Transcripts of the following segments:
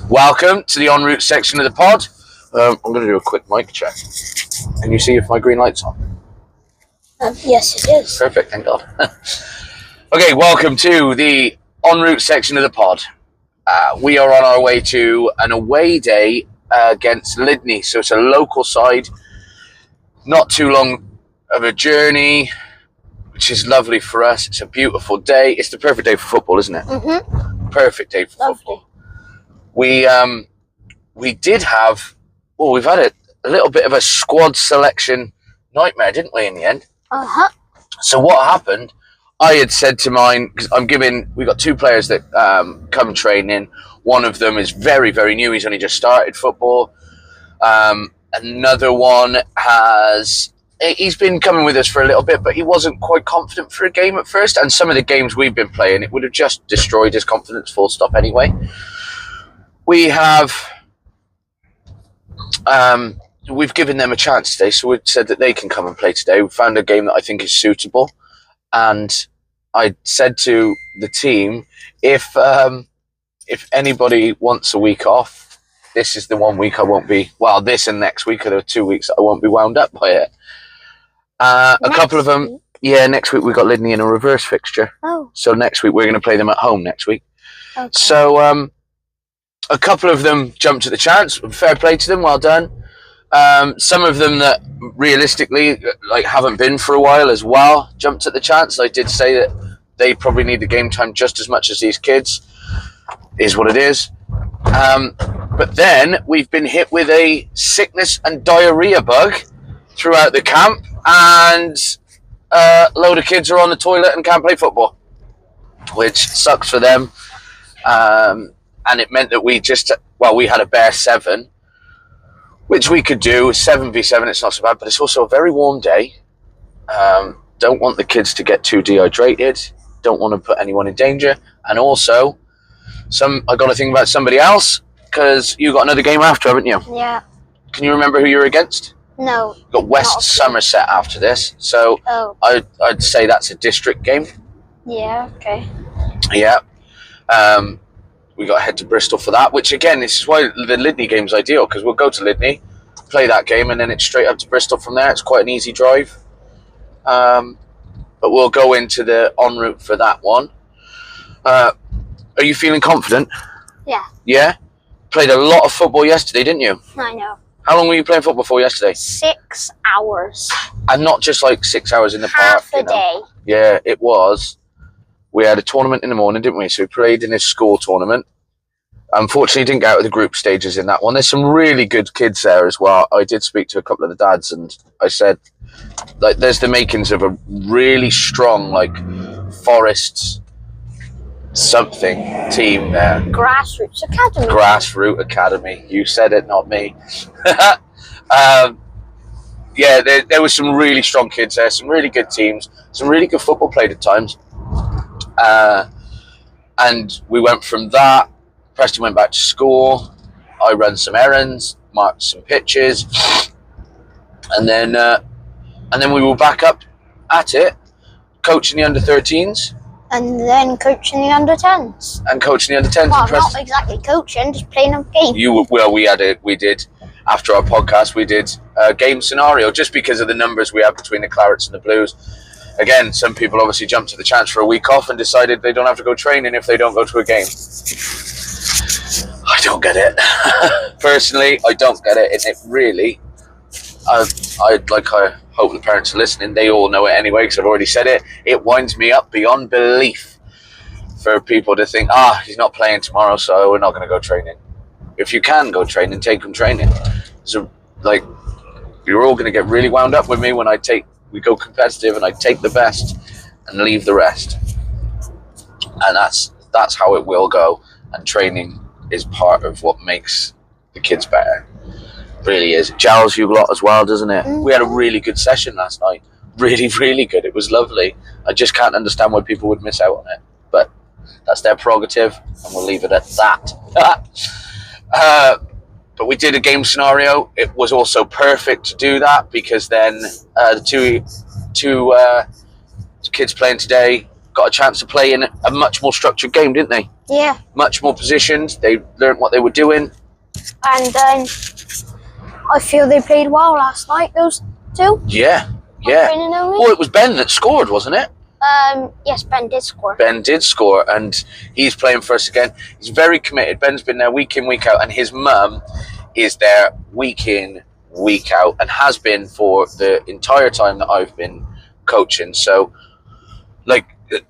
Welcome to the en route section of the pod. I'm going to do a quick mic check. Can you see if my green light's on? Yes, it is. Perfect, thank God. Okay, welcome to the en route section of the pod. We are on our way to an away day against Lydney, so it's a local side. Not too long of a journey, which is lovely for us. It's a beautiful day. It's the perfect day for football, isn't it? Mm-hmm. Perfect day for Lovely. football. We did have, we've had a little bit of a squad selection nightmare, didn't we, in the end? Uh-huh. So what happened, I had said to mine, because we got two players that come training. One of them is very, very new. He's only just started football. Another one he's been coming with us for a little bit, but he wasn't quite confident for a game at first. And some of the games we've been playing, it would have just destroyed his confidence full stop anyway. We have, we've given them a chance today, so we've said that they can come and play today. We found a game that I think is suitable, and I said to the team, if anybody wants a week off, this is the 1 week I won't be, this and next week are the 2 weeks I won't be wound up by it. A couple of them, next week we got Lydney in a reverse fixture. Oh. So next week we're going to play them at home next week. Okay. So, a couple of them jumped at the chance. Fair play to them. Well done. Some of them that realistically haven't been for a while as well jumped at the chance. I did say that they probably need the game time just as much as these kids. Is what it is. But then we've been hit with a sickness and diarrhea bug throughout the camp, and a load of kids are on the toilet and can't play football, which sucks for them. And it meant that we had a bare 7, which we could do. 7v7, it's not so bad, but it's also a very warm day. Don't want the kids to get too dehydrated. Don't want to put anyone in danger. And also, I got to think about somebody else, because you got another game after, haven't you? Yeah. Can you remember who you're against? No. You got West Somerset after this. So I'd say that's a district game. Yeah, okay. Yeah. We got to head to Bristol for that, which again, this is why the Lydney game's ideal, because we'll go to Lydney, play that game, and then it's straight up to Bristol from there. It's quite an easy drive. But we'll go into the en route for that one. Are you feeling confident? Yeah. Yeah? Played a lot of football yesterday, didn't you? I know. How long were you playing football for yesterday? 6 hours. And not just 6 hours in the park. Half a day. Yeah, it was. We had a tournament in the morning, didn't we? So we played in this school tournament. Unfortunately, didn't get out of the group stages in that one. There's some really good kids there as well. I did speak to a couple of the dads, and I said, there's the makings of a really strong, Forest something team there. Grassroots Academy. Grassroots Academy. You said it, not me. There was some really strong kids there, some really good teams, some really good football played at times. And we went from that. Preston went back to school. I ran some errands, marked some pitches, and then we were back up at it, coaching the under-13s. And then coaching the under-10s. And coaching the under-10s. Well, not exactly coaching, just playing a game. We did, after our podcast, we did a game scenario, just because of the numbers we have between the Clarets and the Blues. Again, some people obviously jumped at the chance for a week off and decided they don't have to go training if they don't go to a game. I don't get it. Personally, I don't get it. And it really, I hope the parents are listening. They all know it anyway, because I've already said it. It winds me up beyond belief for people to think, he's not playing tomorrow, so we're not going to go training. If you can go training, take them training. So, you're all going to get really wound up with me when we go competitive and I take the best and leave the rest. And that's how it will go. And training is part of what makes the kids better. Really is. It gels you a lot as well, doesn't it? Mm-hmm. We had a really good session last night. Really, really good. It was lovely. I just can't understand why people would miss out on it. But that's their prerogative, and we'll leave it at that. But we did a game scenario. It was also perfect to do that, because then the two kids playing today got a chance to play in a much more structured game, didn't they? Yeah, much more positioned. They learned what they were doing. and then I feel they played well last night. Those two. Yeah. Training only. Oh, it was Ben that scored, wasn't it? Yes, Ben did score. Ben did score, and he's playing for us again. He's very committed. Ben's been there week in, week out, and his mum is there week in, week out, and has been for the entire time that I've been coaching. So, like,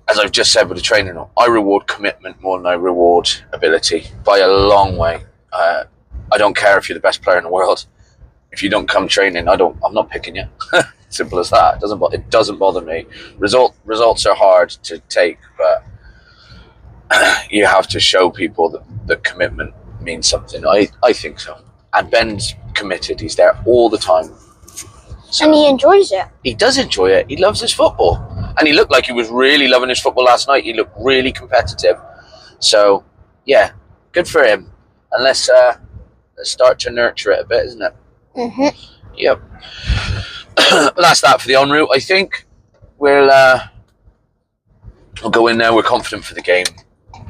as I've just said with the training, I reward commitment more than I reward ability by a long way. I don't care if you're the best player in the world. If you don't come training, I'm not picking you. Simple as that. It doesn't bother me. Results are hard to take, but you have to show people that the commitment means something. I think so. And Ben's committed. He's there all the time. So And he enjoys it. he does enjoy it. He loves his football. And he looked like he was really loving his football last night. He looked really competitive. So, yeah, good for him. And let's start to nurture it a bit, isn't it? Mm-hmm. Yep. That's that for the en route. I think we'll go in there. We're confident for the game,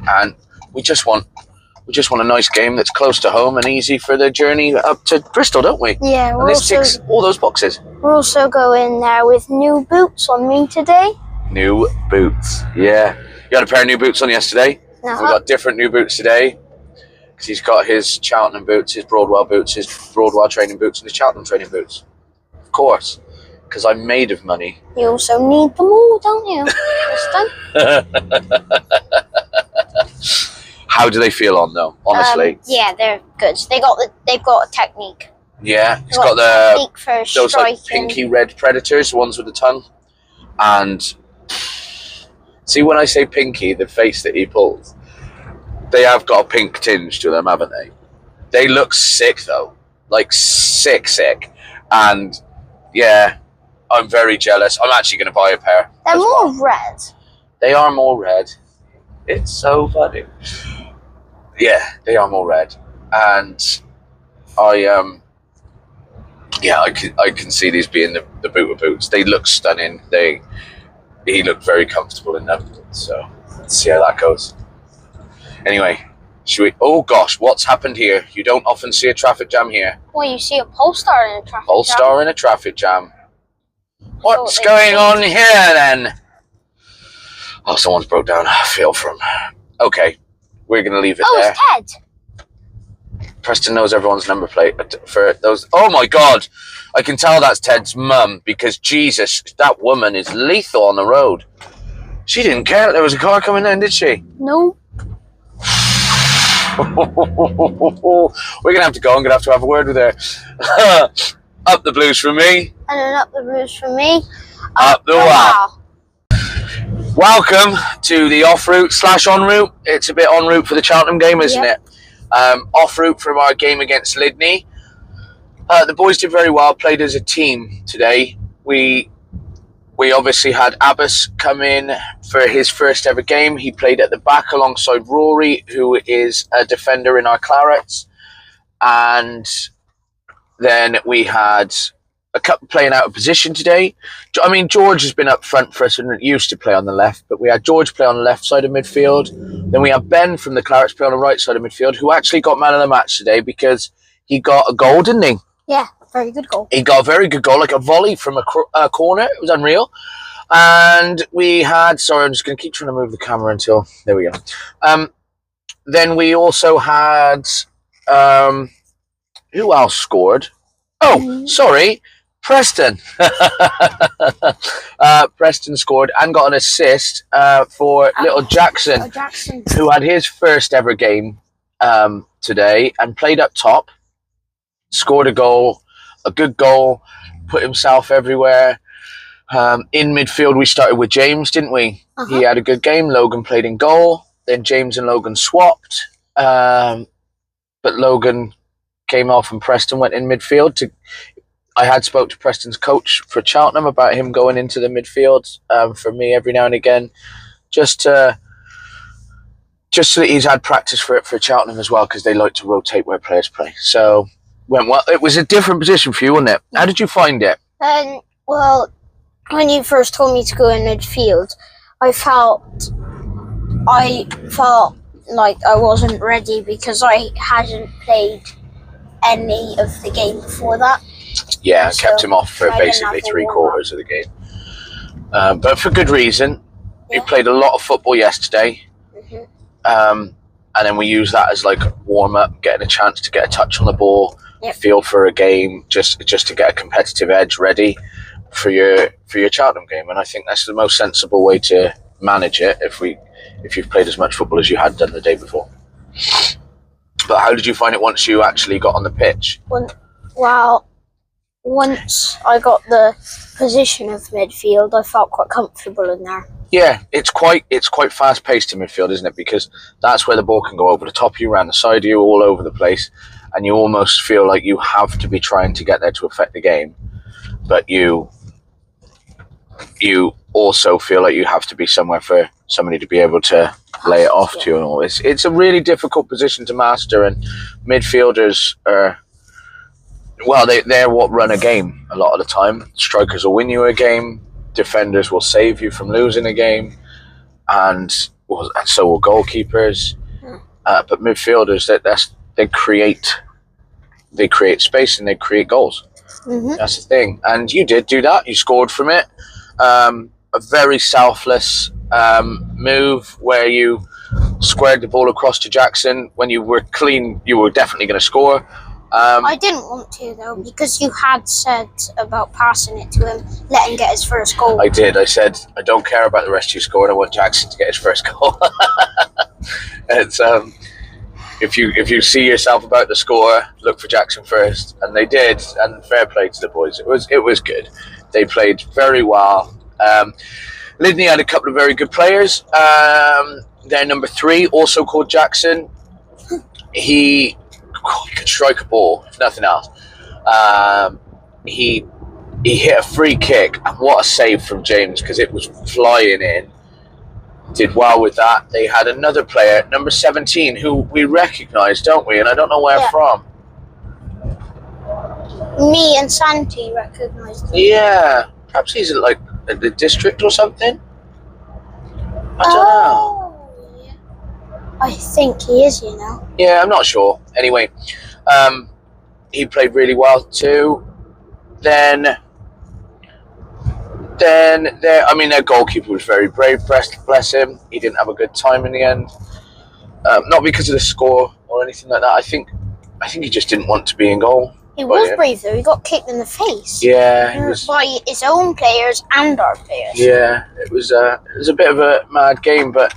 and we just want a nice game that's close to home and easy for the journey up to Bristol, don't we? Yeah, And this ticks all those boxes. we're also going there with new boots on me today. New boots. Yeah, you had a pair of new boots on yesterday. We got different new boots today because he's got his Cheltenham boots, his Broadwell boots, his Broadwell training boots, and his Cheltenham training boots. Of course, because I'm made of money. You also need them all, don't you, Kristen? How do they feel on though? Honestly, Yeah, they're good. They've got a technique. yeah, it's They've got a the technique for those like striking. pinky red predators, the ones with the tongue, and see when I say pinky, the face that he pulls, they have got a pink tinge to them, haven't they? They look sick though, like sick, and yeah, I'm very jealous. I'm actually going to buy a pair. They're as more well. red. They are more red. It's so funny. Yeah, they are more red, and I can see these being the boot of boots. They look stunning. He looked very comfortable in them. So let's see how that goes. Anyway, should we? Oh gosh, what's happened here? You don't often see a traffic jam here. Well, you see a Polestar in a traffic jam. Polestar in a traffic jam. What's they going think. on here then? Oh, someone's broke down. I feel for him. Okay, we're gonna leave it there. Oh, it's Ted. Preston knows everyone's number plate for those. Oh my God, I can tell that's Ted's mum because Jesus, that woman is lethal on the road. She didn't care that there was a car coming in, did she? No. We're gonna have to go. I'm gonna have to have a word with her. Up the blues from me. And then up the blues for me. Up the wow. Welcome to the off route / en route. It's a bit en route for the Cheltenham game, isn't it? Off route from our game against Lydney. The boys did very well. Played as a team today. We obviously had Abbas come in for his first ever game. He played at the back alongside Rory, who is a defender in our Clarets, and then we had a couple playing out of position today. I mean, George has been up front for us and used to play on the left, but we had George play on the left side of midfield. Then we had Ben from the Clarets play on the right side of midfield, who actually got man of the match today because he got a goal, didn't he? Yeah, very good goal. He got a very good goal, like a volley from a corner. It was unreal. And we had... Sorry, I'm just going to keep trying to move the camera until... There we go. Then we also had... who else scored? Oh, sorry. Preston. Preston scored and got an assist for little Jackson, Oh, Jackson. who had his first ever game today and played up top, scored a goal, a good goal, put himself everywhere. In midfield, we started with James, didn't we? He had a good game. Logan played in goal. Then James and Logan swapped. But Logan came off and Preston went in midfield. I had spoke to Preston's coach for Cheltenham about him going into the midfield for me every now and again, just so that he's had practice for it for Cheltenham as well, because they like to rotate where players play. So went well. It was a different position for you, wasn't it? How did you find it? Well, when you first told me to go in midfield, I felt I wasn't ready because I hadn't played any of the game before that. Yeah, So, kept him off for I didn't basically have to 3/4 of the game. But for good reason. We Yeah. played a lot of football yesterday. Mhm. And then we use that as like warm up, getting a chance to get a touch on the ball, Yep. feel for a game, just to get a competitive edge ready for your Cheltenham game. And I think that's the most sensible way to manage it if you've played as much football as you had done the day before. But how did you find it once you actually got on the pitch? Well, once I got the position of midfield, I felt quite comfortable in there. Yeah, it's quite fast paced in midfield, isn't it? Because that's where the ball can go over the top of you, around the side of you, all over the place, and you almost feel like you have to be trying to get there to affect the game, but you also feel like you have to be somewhere for somebody to be able to lay it off to you and all. It's a really difficult position to master, and midfielders are, well, they're what run a game a lot of the time. Strikers will win you a game, defenders will save you from losing a game, and so will goalkeepers. But midfielders, they create space and they create goals. Mm-hmm. That's the thing. And you did do that. You scored from it. A very selfless move where you squared the ball across to Jackson. When you were clean, you were definitely going to score. I didn't want to, though, because you had said about passing it to him, let him get his first goal. I did. I said, I don't care about the rest you scored. I want Jackson to get his first goal. It's if you see yourself about to score, look for Jackson first, and they did. And fair play to the boys. It was good. They played very well. Lydney had a couple of very good players. Their number 3, also called Jackson. He could strike a ball, if nothing else. He hit a free kick, and what a save from James, because it was flying in. Did well with that. They had another player, number 17, who we recognise, don't we? And I don't know where from. Me and Santi recognised him. Yeah, perhaps he's at the district or something. I don't know. Yeah. I think he is, you know. Yeah, I'm not sure. Anyway, he played really well too. Then their goalkeeper was very brave. Bless him. He didn't have a good time in the end. Not because of the score or anything like that. I think he just didn't want to be in goal. He was brave, though. He got kicked in the face. Yeah, he was, by his own players and our players. yeah. It was a bit of a mad game, but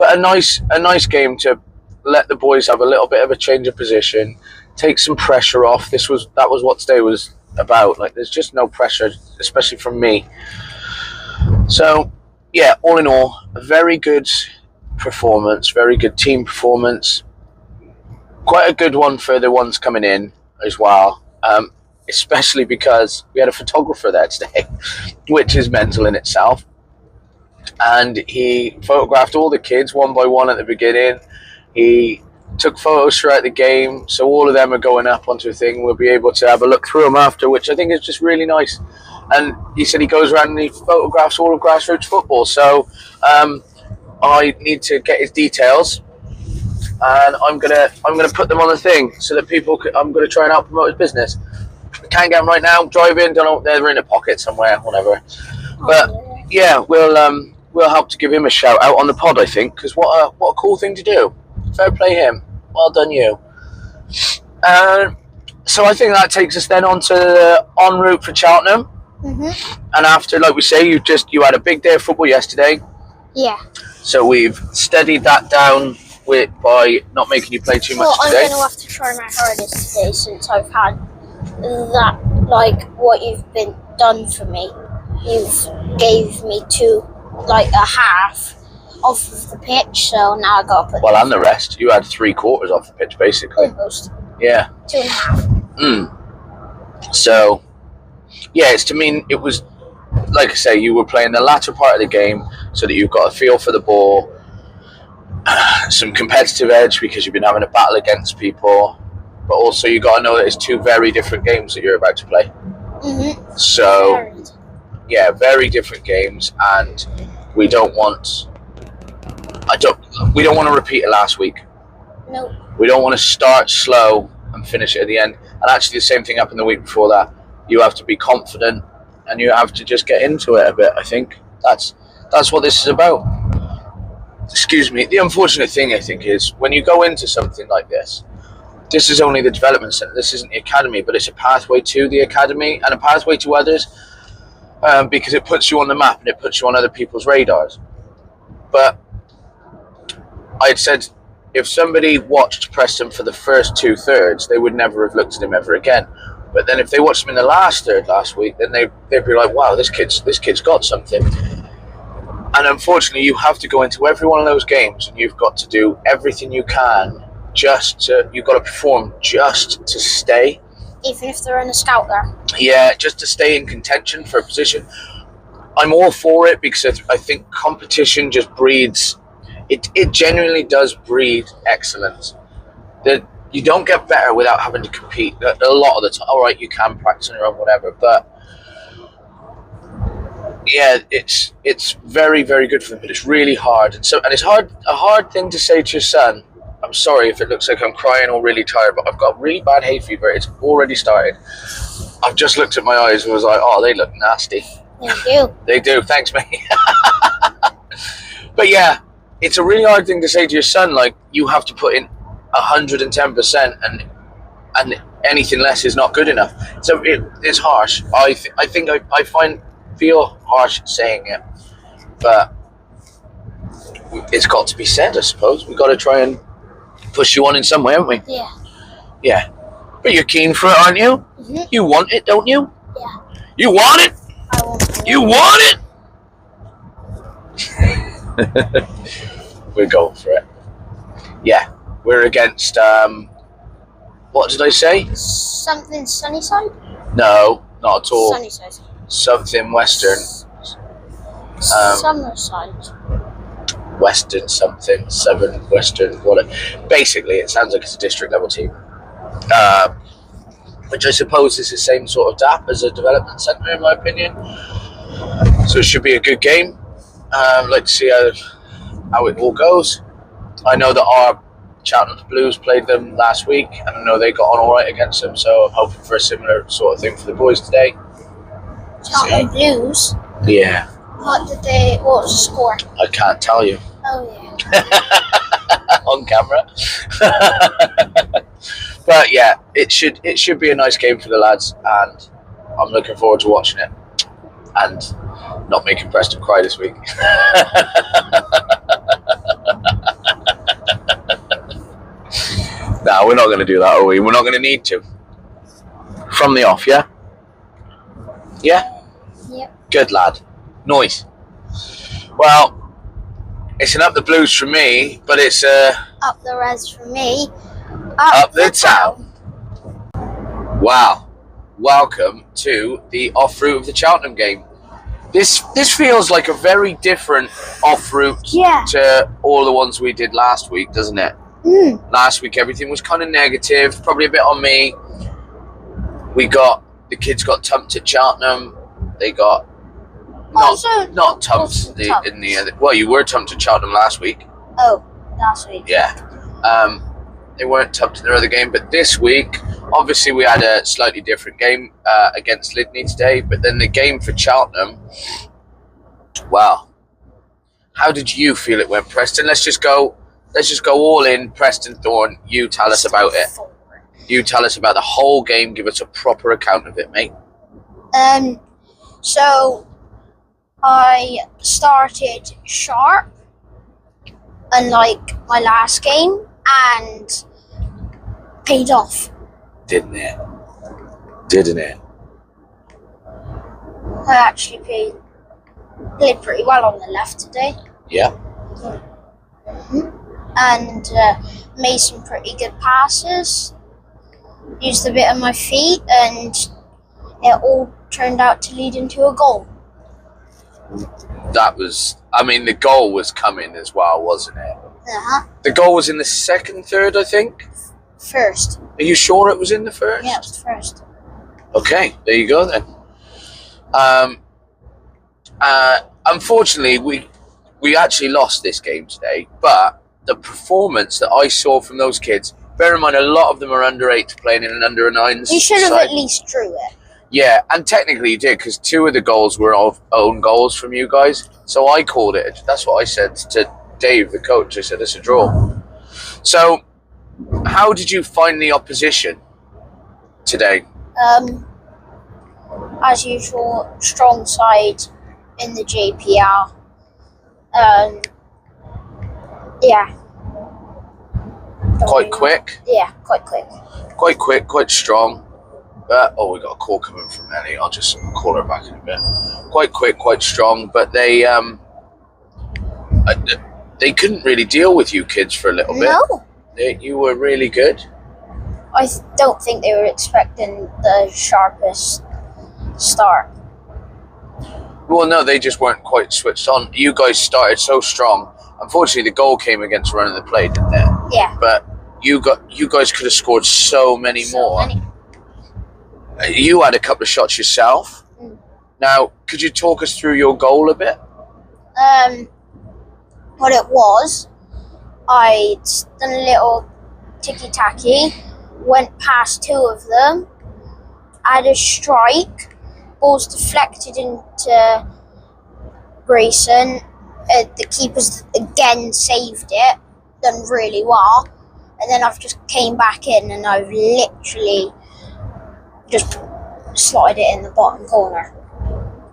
a nice game to let the boys have a little bit of a change of position, take some pressure off. That was what today was about. Like, there's just no pressure, especially from me. So yeah, all in all, a very good performance, very good team performance. Quite a good one for the ones coming in as well, especially because we had a photographer there today, which is mental in itself. And he photographed all the kids one by one at the beginning. He took photos throughout the game, so all of them are going up onto a thing. We'll be able to have a look through them after, which I think is just really nice. And he said he goes around and he photographs all of grassroots football. So I need to get his details, and I'm gonna put them on the thing so that I'm gonna try and help promote his business. I can't get them right now. Driving, don't know. They're in a pocket somewhere, whatever. But yeah, we'll help to give him a shout out on the pod, I think, because what a cool thing to do. Fair play him. Well done you. So I think that takes us then on to the en route for Cheltenham. Mm-hmm. And after, like we say, you had a big day of football yesterday. Yeah. So we've steadied that down by not making you play too much today. I'm going to have to try my hardest today since I've had that, like, what you've been done for me. You've gave me a half off of the pitch, so now I got to put... Well, and the rest. You had 3/4 off the pitch, basically. Almost. Yeah. 2.5. So, yeah, it was, like I say, you were playing the latter part of the game so that you've got a feel for the ball, some competitive edge because you've been having a battle against people, but also you got to know that it's 2 very different games that you're about to play. Mm-hmm. So, yeah, very different games, and we don't want We don't want to repeat it last week. No. We don't want to start slow and finish it at the end. And actually, the same thing happened the week before that. You have to be confident, and you have to just get into it a bit. I think that's what this is about. Excuse me. The unfortunate thing, I think, is when you go into something like this. This is only the development center. This isn't the academy, but it's a pathway to the academy and a pathway to others, because it puts you on the map and it puts you on other people's radars. But I'd said if somebody watched Preston for the first 2/3, they would never have looked at him ever again. But then if they watched him in the last third last week, then they'd be like, wow, this kid's got something. And unfortunately, you have to go into every one of those games and you've got to do everything you can you've got to perform just to stay. Even if they're in a scout there. Yeah, just to stay in contention for a position. I'm all for it because I think competition just breeds, it genuinely does breed excellence. That you don't get better without having to compete a lot of the time. All right, you can practice on your own, whatever, but yeah, it's very, very good for them, but it's really hard. And it's a hard thing to say to your son. I'm sorry if it looks like I'm crying or really tired, but I've got really bad hay fever. It's already started. I've just looked at my eyes and was like, oh, they look nasty. They do. They do. Thanks, mate. But yeah, it's a really hard thing to say to your son. Like, you have to put in 110%, and anything less is not good enough. So it's harsh. I think I feel harsh saying it, but it's got to be said, I suppose. We've got to try and push you on in some way, haven't we? Yeah. Yeah. But you're keen for it, aren't you? Mm-hmm. You want it, don't you? Yeah. You want it? I want it. You want it? We're going for it. Yeah. We're against, what did I say? Something Sunnyside? No, not at all. Sunnyside. Something Western. Summerside. Western something, Southern Western, whatever. Basically, it sounds like it's a district level team, which I suppose is the same sort of DAP as a development centre, in my opinion. So it should be a good game. I'd like to see how it all goes. I know that our Cheltenham Blues played them last week, and I know they got on all right against them. So I'm hoping for a similar sort of thing for the boys today. Cheltenham Blues? Yeah. What was the score? I can't tell you. Oh, yeah. On camera. But yeah, it should be a nice game for the lads, and I'm looking forward to watching it and not making Preston cry this week. No, we're not going to do that, are we? We're not going to need to. From the off, yeah? Yeah? Yep. Good lad. Nice. Well, it's an up the blues for me, but it's up the res for me. Up the town. Wow. Welcome to the off route of the Cheltenham game. This feels like a very different off route to all the ones we did last week, doesn't it? Mm. Last week everything was kind of negative, probably a bit on me. The kids got tumped at Cheltenham. They got not tumped in the other. Well, you were tumped at Cheltenham last week. Oh, last week. Yeah. They weren't tumped in their other game, but this week, obviously, we had a slightly different game against Lydney today. But then the game for Cheltenham. Wow. How did you feel it went, Preston? Let's just go all in. Preston Thorne, you tell us about it. You tell us about the whole game. Give us a proper account of it, mate. So I started sharp, unlike my last game, and paid off. Didn't it? Didn't it? I actually played pretty well on the left today. Yeah. Mm-hmm. And made some pretty good passes. Used a bit of my feet, and it all turned out to lead into a goal. The goal was coming as well, wasn't it? Uh-huh. The goal was in the second third, I think. First. Are you sure it was in the first? Yeah, it was first. Okay, there you go then. Unfortunately, we actually lost this game today, but the performance that I saw from those kids, bear in mind, a lot of them are under 8 playing in an under 9s. You should have side. at least drew it. Yeah, and technically you did, because 2 of the goals were own goals from you guys. So I called it. That's what I said to Dave, the coach. I said it's a draw. So, how did you find the opposition today? As usual, strong side in the JPR. Yeah. Quite quick. Yeah, quite quick. Quite quick, quite strong. We got a call coming from Ellie. I'll just call her back in a bit. Quite quick, quite strong, but they couldn't really deal with you kids for a little bit. No. You were really good. I don't think they were expecting the sharpest start. Well, no, they just weren't quite switched on. You guys started so strong. Unfortunately, the goal came against running the play, didn't it? Yeah. But you guys could have scored so many So more. many. You had a couple of shots yourself. Mm. Now, could you talk us through your goal a bit? What it was, I'd done a little ticky-tacky, went past 2 of them, had a strike, ball's deflected into Grayson, the keeper's again saved it, done really well, and then I've just came back in and I've literally just slotted it in the bottom corner.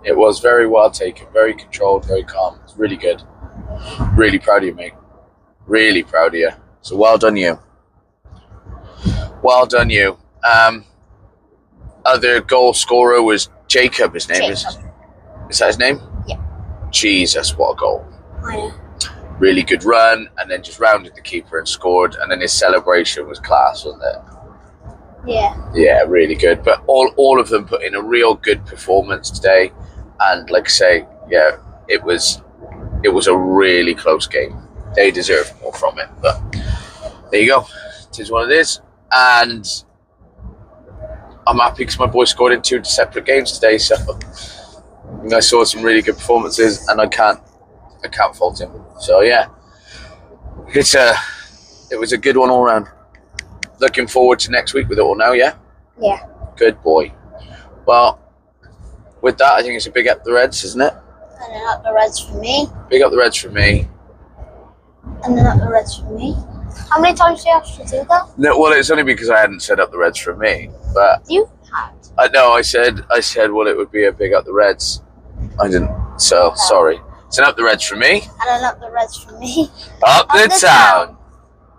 It was very well taken, very controlled, very calm. It's really good. Really proud of you, mate. Really proud of you. So well done you. Well done you. Other goal scorer was Jacob, his name is. Is that his name? Yeah. Jesus, what a goal. I know. Really good run, and then just rounded the keeper and scored, and then his celebration was class, wasn't it? Yeah. Yeah, really good. But all of them put in a real good performance today, and like I say, yeah, it was a really close game. They deserve more from it, but there you go. It is what it is, and I'm happy because my boy scored in 2 separate games today. So I saw some really good performances, and I can't fault him. So yeah, it was a good one all round. Looking forward to next week with it all now. Yeah. Yeah. Good boy. Well, with that, I think it's a big up the Reds, isn't it? And then up the Reds for me. Big up the Reds for me. And then up the Reds for me. How many times do you have to do that? No, well, it's only because I hadn't said up the Reds for me, but You had. I said well, it would be a big up the Reds. I didn't, so sorry. It's an up the Reds for me. And then up the Reds for me. Up the town.